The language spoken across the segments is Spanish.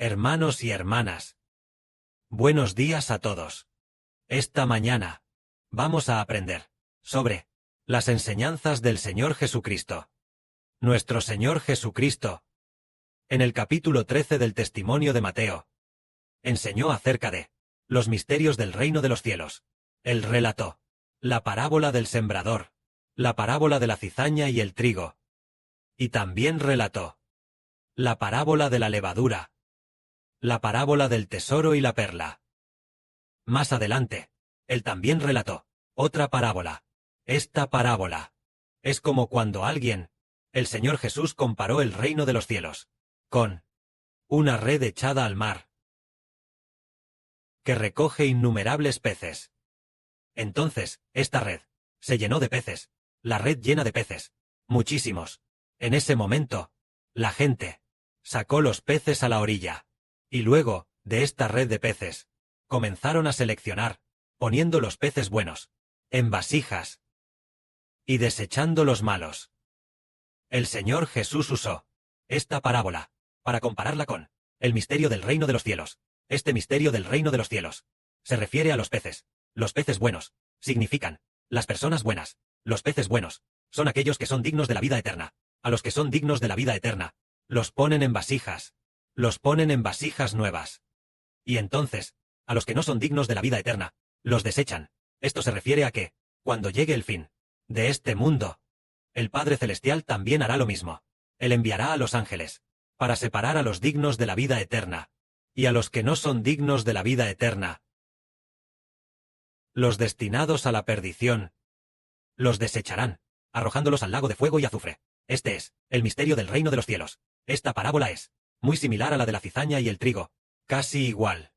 Hermanos y hermanas, buenos días a todos. Esta mañana vamos a aprender sobre las enseñanzas del Señor Jesucristo. Nuestro Señor Jesucristo, en el capítulo 13 del Testimonio de Mateo, enseñó acerca de los misterios del reino de los cielos. Él relató la parábola del sembrador, la parábola de la cizaña y el trigo, y también relató la parábola de la levadura, la parábola del tesoro y la perla. Más adelante, él también relató otra parábola. Esta parábola es como cuando el Señor Jesús comparó el reino de los cielos con una red echada al mar que recoge innumerables peces. Entonces, esta red se llenó de peces, la red llena de peces, muchísimos. En ese momento, la gente sacó los peces a la orilla, y luego, de esta red de peces, comenzaron a seleccionar, poniendo los peces buenos en vasijas y desechando los malos. El Señor Jesús usó esta parábola para compararla con el misterio del reino de los cielos. Este misterio del reino de los cielos se refiere a los peces. Los peces buenos significan las personas buenas. Los peces buenos son aquellos que son dignos de la vida eterna. A los que son dignos de la vida eterna, los ponen en vasijas. Los ponen en vasijas nuevas. Y entonces, a los que no son dignos de la vida eterna, los desechan. Esto se refiere a que, cuando llegue el fin de este mundo, el Padre Celestial también hará lo mismo. Él enviará a los ángeles para separar a los dignos de la vida eterna, y a los que no son dignos de la vida eterna, los destinados a la perdición, los desecharán, arrojándolos al lago de fuego y azufre. Este es el misterio del reino de los cielos. Esta parábola es muy similar a la de la cizaña y el trigo, casi igual.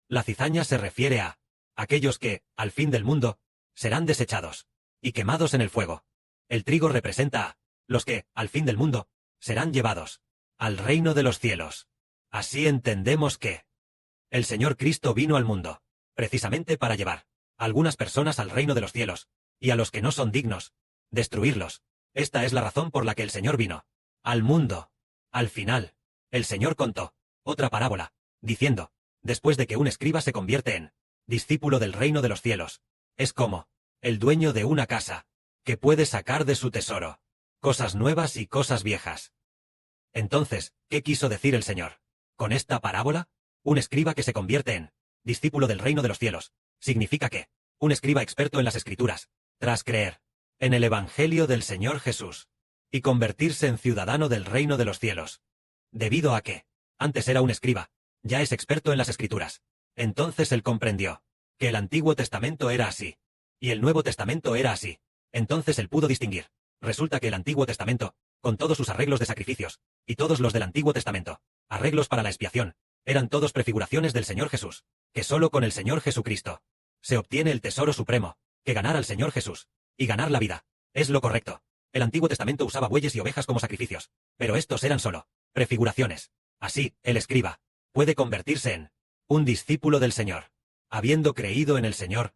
La cizaña se refiere a aquellos que, al fin del mundo, serán desechados y quemados en el fuego. El trigo representa a los que, al fin del mundo, serán llevados al reino de los cielos. Así entendemos que el Señor Cristo vino al mundo, precisamente para llevar a algunas personas al reino de los cielos, y a los que no son dignos, destruirlos. Esta es la razón por la que el Señor vino al mundo. Al final, el Señor contó otra parábola, diciendo, después de que un escriba se convierte en discípulo del reino de los cielos, es como el dueño de una casa, que puede sacar de su tesoro cosas nuevas y cosas viejas. Entonces, ¿qué quiso decir el Señor con esta parábola? Un escriba que se convierte en discípulo del reino de los cielos significa que un escriba experto en las Escrituras, tras creer en el Evangelio del Señor Jesús y convertirse en ciudadano del reino de los cielos, debido a que antes era un escriba, ya es experto en las Escrituras. Entonces él comprendió que el Antiguo Testamento era así y el Nuevo Testamento era así. Entonces él pudo distinguir. Resulta que el Antiguo Testamento, con todos sus arreglos de sacrificios, y todos los del Antiguo Testamento, arreglos para la expiación, eran todos prefiguraciones del Señor Jesús, que solo con el Señor Jesucristo se obtiene el tesoro supremo, que ganar al Señor Jesús, y ganar la vida, es lo correcto. El Antiguo Testamento usaba bueyes y ovejas como sacrificios, pero estos eran solo prefiguraciones. Así, el escriba puede convertirse en un discípulo del Señor, habiendo creído en el Señor,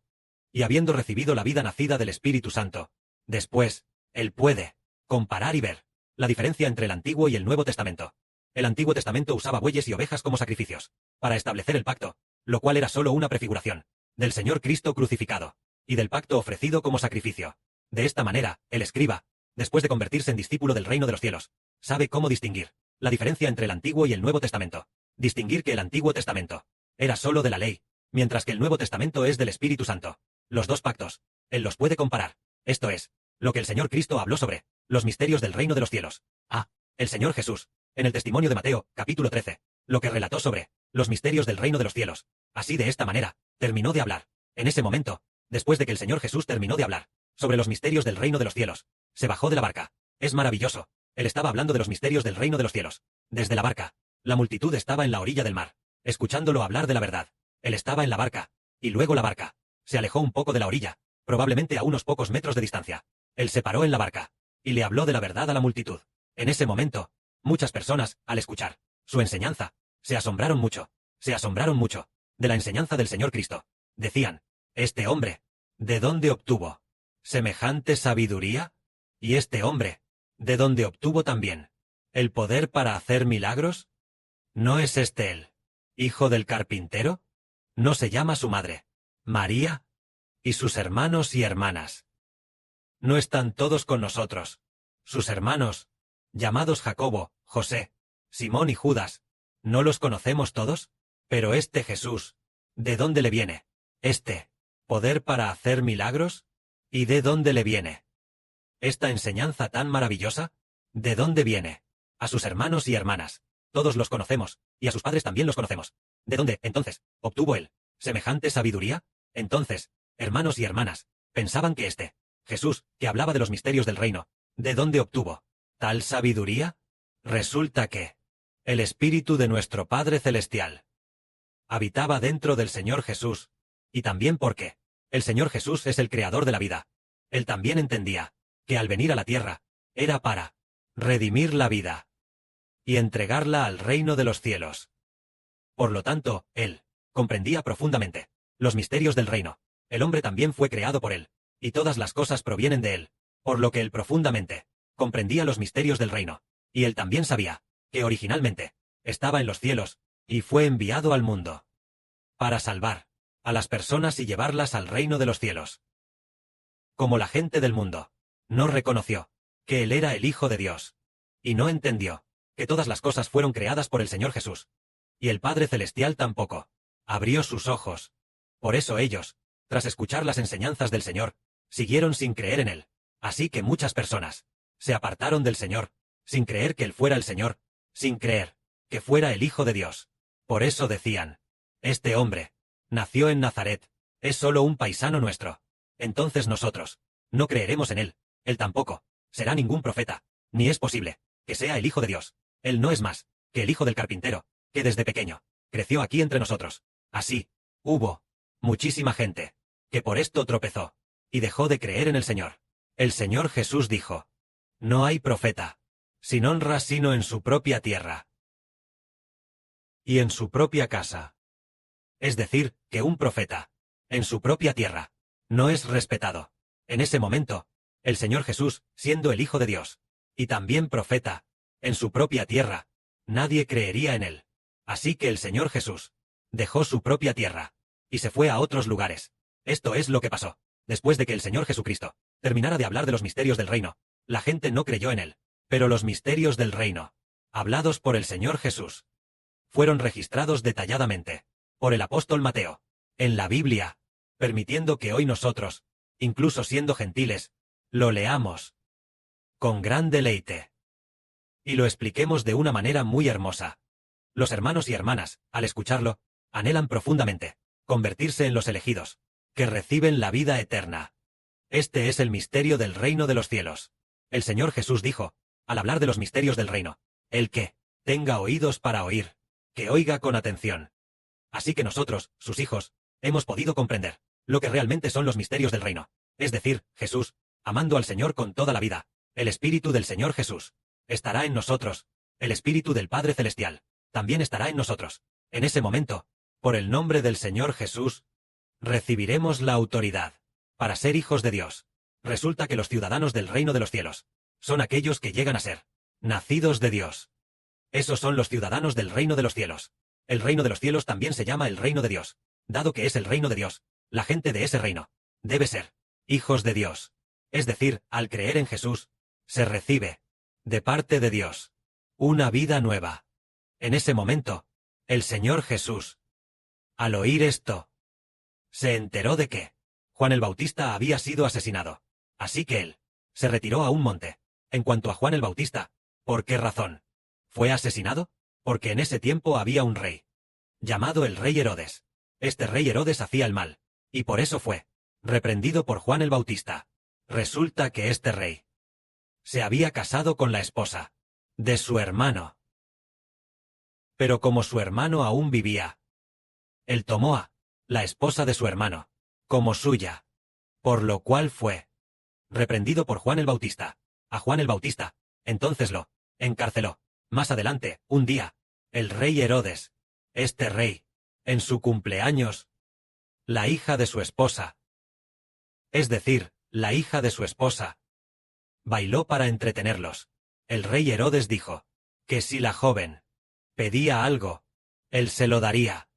y habiendo recibido la vida nacida del Espíritu Santo. Después, él puede comparar y ver la diferencia entre el Antiguo y el Nuevo Testamento. El Antiguo Testamento usaba bueyes y ovejas como sacrificios, para establecer el pacto, lo cual era solo una prefiguración del Señor Cristo crucificado, y del pacto ofrecido como sacrificio. De esta manera, el escriba, después de convertirse en discípulo del reino de los cielos, sabe cómo distinguir la diferencia entre el Antiguo y el Nuevo Testamento. Distinguir que el Antiguo Testamento era solo de la ley, mientras que el Nuevo Testamento es del Espíritu Santo. Los dos pactos, él los puede comparar. Esto es lo que el Señor Cristo habló sobre los misterios del reino de los cielos. El Señor Jesús, en el testimonio de Mateo, capítulo 13, lo que relató sobre los misterios del reino de los cielos. Así de esta manera, terminó de hablar. En ese momento, después de que el Señor Jesús terminó de hablar sobre los misterios del reino de los cielos, se bajó de la barca. Es maravilloso. Él estaba hablando de los misterios del reino de los cielos. Desde la barca, la multitud estaba en la orilla del mar, escuchándolo hablar de la verdad. Él estaba en la barca, y luego la barca se alejó un poco de la orilla, probablemente a unos pocos metros de distancia. Él se paró en la barca, y le habló de la verdad a la multitud. En ese momento, muchas personas, al escuchar su enseñanza, se asombraron mucho de la enseñanza del Señor Cristo. Decían, este hombre, ¿de dónde obtuvo semejante sabiduría? Y este hombre, ¿de dónde obtuvo también el poder para hacer milagros? ¿No es este él ¿Hijo del carpintero? ¿No se llama su madre María? ¿Y sus hermanos y hermanas? ¿No están todos con nosotros? Sus hermanos, llamados Jacobo, José, Simón y Judas, ¿no los conocemos todos? Pero este Jesús, ¿de dónde le viene este poder para hacer milagros? ¿Y de dónde le viene esta enseñanza tan maravillosa? ¿De dónde viene? A sus hermanos y hermanas, todos los conocemos, y a sus padres también los conocemos. ¿De dónde, entonces, obtuvo él semejante sabiduría? Entonces, hermanos y hermanas, pensaban que este Jesús, que hablaba de los misterios del reino, ¿de dónde obtuvo tal sabiduría? Resulta que el Espíritu de nuestro Padre Celestial habitaba dentro del Señor Jesús, y también porque el Señor Jesús es el creador de la vida. Él también entendía que al venir a la tierra, era para redimir la vida y entregarla al reino de los cielos. Por lo tanto, él comprendía profundamente los misterios del reino. El hombre también fue creado por él, y todas las cosas provienen de él, por lo que él profundamente comprendía los misterios del reino, y él también sabía que originalmente estaba en los cielos, y fue enviado al mundo para salvar a las personas y llevarlas al reino de los cielos. Como la gente del mundo no reconoció que él era el Hijo de Dios, y no entendió que todas las cosas fueron creadas por el Señor Jesús, y el Padre Celestial tampoco abrió sus ojos. Por eso ellos, tras escuchar las enseñanzas del Señor, siguieron sin creer en él. Así que muchas personas se apartaron del Señor, sin creer que él fuera el Señor, sin creer que fuera el Hijo de Dios. Por eso decían, este hombre nació en Nazaret, es solo un paisano nuestro. Entonces nosotros no creeremos en él, él tampoco será ningún profeta, ni es posible que sea el Hijo de Dios. Él no es más que el hijo del carpintero, que desde pequeño creció aquí entre nosotros. Así, hubo muchísima gente que por esto tropezó y dejó de creer en el Señor. El Señor Jesús dijo, no hay profeta sin honra sino en su propia tierra y en su propia casa. Es decir, que un profeta en su propia tierra no es respetado. En ese momento, el Señor Jesús, siendo el Hijo de Dios, y también profeta, en su propia tierra, nadie creería en él. Así que el Señor Jesús dejó su propia tierra y se fue a otros lugares. Esto es lo que pasó. Después de que el Señor Jesucristo terminara de hablar de los misterios del reino, la gente no creyó en él. Pero los misterios del reino, hablados por el Señor Jesús, fueron registrados detalladamente por el apóstol Mateo en la Biblia, permitiendo que hoy nosotros, incluso siendo gentiles, lo leamos con gran deleite y lo expliquemos de una manera muy hermosa. Los hermanos y hermanas, al escucharlo, anhelan profundamente convertirse en los elegidos, que reciben la vida eterna. Este es el misterio del reino de los cielos. El Señor Jesús dijo, al hablar de los misterios del reino, el que tenga oídos para oír, que oiga con atención. Así que nosotros, sus hijos, hemos podido comprender lo que realmente son los misterios del reino. Es decir, Jesús, amando al Señor con toda la vida, el Espíritu del Señor Jesús estará en nosotros, el Espíritu del Padre Celestial también estará en nosotros. En ese momento, por el nombre del Señor Jesús, recibiremos la autoridad para ser hijos de Dios. Resulta que los ciudadanos del reino de los cielos son aquellos que llegan a ser nacidos de Dios. Esos son los ciudadanos del reino de los cielos. El reino de los cielos también se llama el reino de Dios. Dado que es el reino de Dios, la gente de ese reino debe ser hijos de Dios. Es decir, al creer en Jesús, se recibe, de parte de Dios, una vida nueva. En ese momento, el Señor Jesús, al oír esto, se enteró de que Juan el Bautista había sido asesinado. Así que él se retiró a un monte. En cuanto a Juan el Bautista, ¿por qué razón fue asesinado? Porque en ese tiempo había un rey, llamado el rey Herodes. Este rey Herodes hacía el mal, y por eso fue reprendido por Juan el Bautista. Resulta que este rey se había casado con la esposa de su hermano. Pero como su hermano aún vivía, él tomó a la esposa de su hermano como suya, por lo cual fue reprendido por Juan el Bautista. A Juan el Bautista, entonces lo encarceló. Más adelante, un día, el rey Herodes, este rey, en su cumpleaños, la hija de su esposa, es decir, la hija de su esposa, bailó para entretenerlos. El rey Herodes dijo que si la joven pedía algo, Él se lo daría.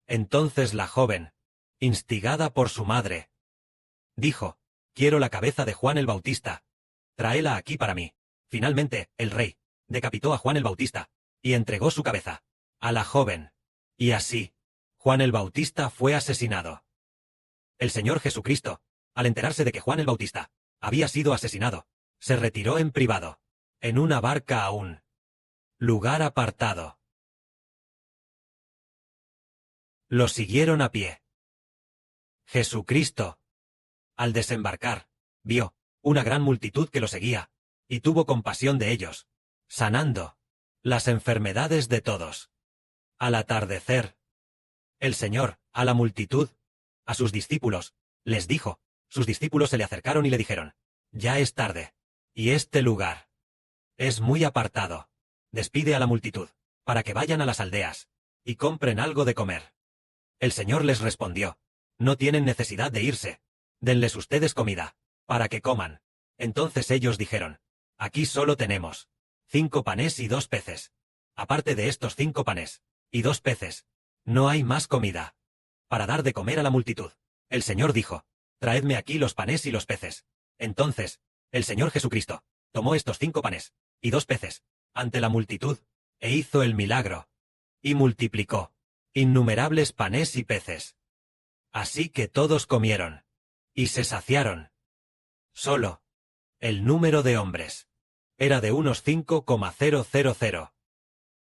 Entonces la joven, instigada por su madre, dijo: quiero la cabeza de Juan el Bautista. Tráela aquí para mí. Finalmente, el rey decapitó a Juan el Bautista y entregó su cabeza a la joven. Y así, Juan el Bautista fue asesinado. El Señor Jesucristo, al enterarse de que Juan el Bautista había sido asesinado, se retiró en privado, en una barca a un lugar apartado. Lo siguieron a pie. Jesucristo, al desembarcar, vio una gran multitud que lo seguía, y tuvo compasión de ellos, sanando las enfermedades de todos. Al atardecer, el Señor, a la multitud, a sus discípulos, les dijo. Sus discípulos se le acercaron y le dijeron: ya es tarde, y este lugar es muy apartado. Despide a la multitud, para que vayan a las aldeas, y compren algo de comer. El Señor les respondió: no tienen necesidad de irse. Denles ustedes comida, para que coman. Entonces ellos dijeron: aquí solo tenemos 5 panes y 2 peces. Aparte de estos 5 panes y 2 peces, no hay más comida para dar de comer a la multitud. El Señor dijo: traedme aquí los panes y los peces. Entonces, el Señor Jesucristo tomó estos 5 panes y 2 peces ante la multitud, e hizo el milagro, y multiplicó innumerables panes y peces. Así que todos comieron, y se saciaron. Solo el número de hombres era de unos 5,000.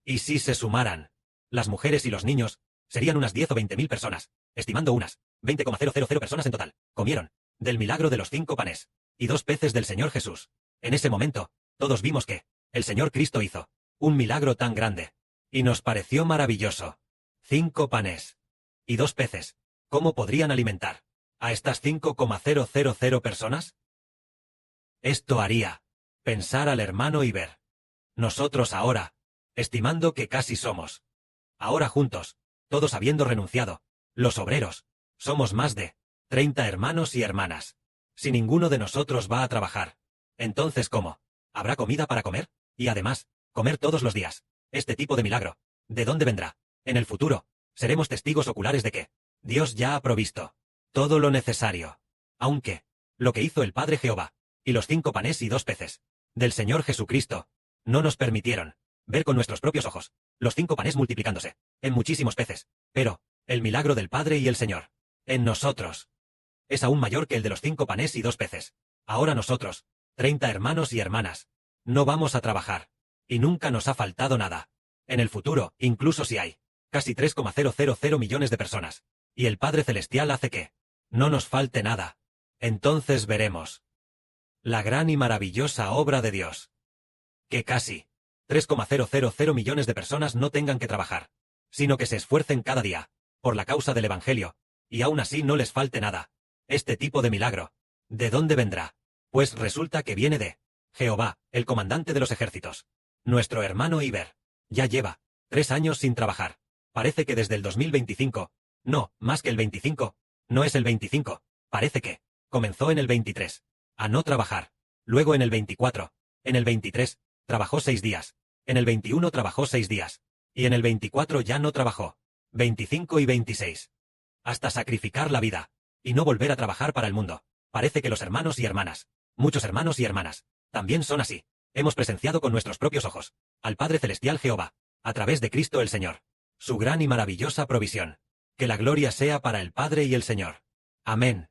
Y si se sumaran las mujeres y los niños, serían unas 10 o 20.000 personas, estimando unas 20,000 personas en total. Comieron del milagro de los 5 panes y 2 peces del Señor Jesús. En ese momento, todos vimos que el Señor Cristo hizo un milagro tan grande, y nos pareció maravilloso. 5 panes y 2 peces. ¿Cómo podrían alimentar a estas 5,000 personas? Esto haría pensar al hermano y ver. Nosotros ahora, estimando que casi somos, ahora juntos, todos habiendo renunciado, los obreros, somos más de 30 hermanos y hermanas. Si ninguno de nosotros va a trabajar, entonces ¿cómo? ¿Habrá comida para comer? Y además, comer todos los días. Este tipo de milagro, ¿de dónde vendrá? En el futuro, seremos testigos oculares de que Dios ya ha provisto todo lo necesario. Aunque, lo que hizo el Padre Jehová, y los 5 panes y 2 peces del Señor Jesucristo, no nos permitieron ver con nuestros propios ojos los 5 panes multiplicándose en muchísimos peces, pero el milagro del Padre y el Señor en nosotros es aún mayor que el de los 5 panes y 2 peces. Ahora nosotros, 30 hermanos y hermanas, no vamos a trabajar, y nunca nos ha faltado nada. En el futuro, incluso si hay casi 3,000 millones de personas, y el Padre Celestial hace que no nos falte nada, entonces veremos la gran y maravillosa obra de Dios. Que casi 3,000 millones de personas no tengan que trabajar, sino que se esfuercen cada día por la causa del Evangelio, y aún así no les falte nada. Este tipo de milagro, ¿de dónde vendrá? Pues resulta que viene de Jehová, el comandante de los ejércitos. Nuestro hermano Iber ya lleva 3 años sin trabajar. Parece que desde el 2025, no, más que el 25, no es el 25, parece que comenzó en el 23, a no trabajar. Luego en el 24, en el 23, trabajó 6 días. En el 21 trabajó 6 días. Y en el 24 ya no trabajó. 25 y 26. Hasta sacrificar la vida y no volver a trabajar para el mundo. Parece que los hermanos y hermanas, muchos hermanos y hermanas, también son así. Hemos presenciado con nuestros propios ojos al Padre Celestial Jehová, a través de Cristo el Señor, su gran y maravillosa provisión. Que la gloria sea para el Padre y el Señor. Amén.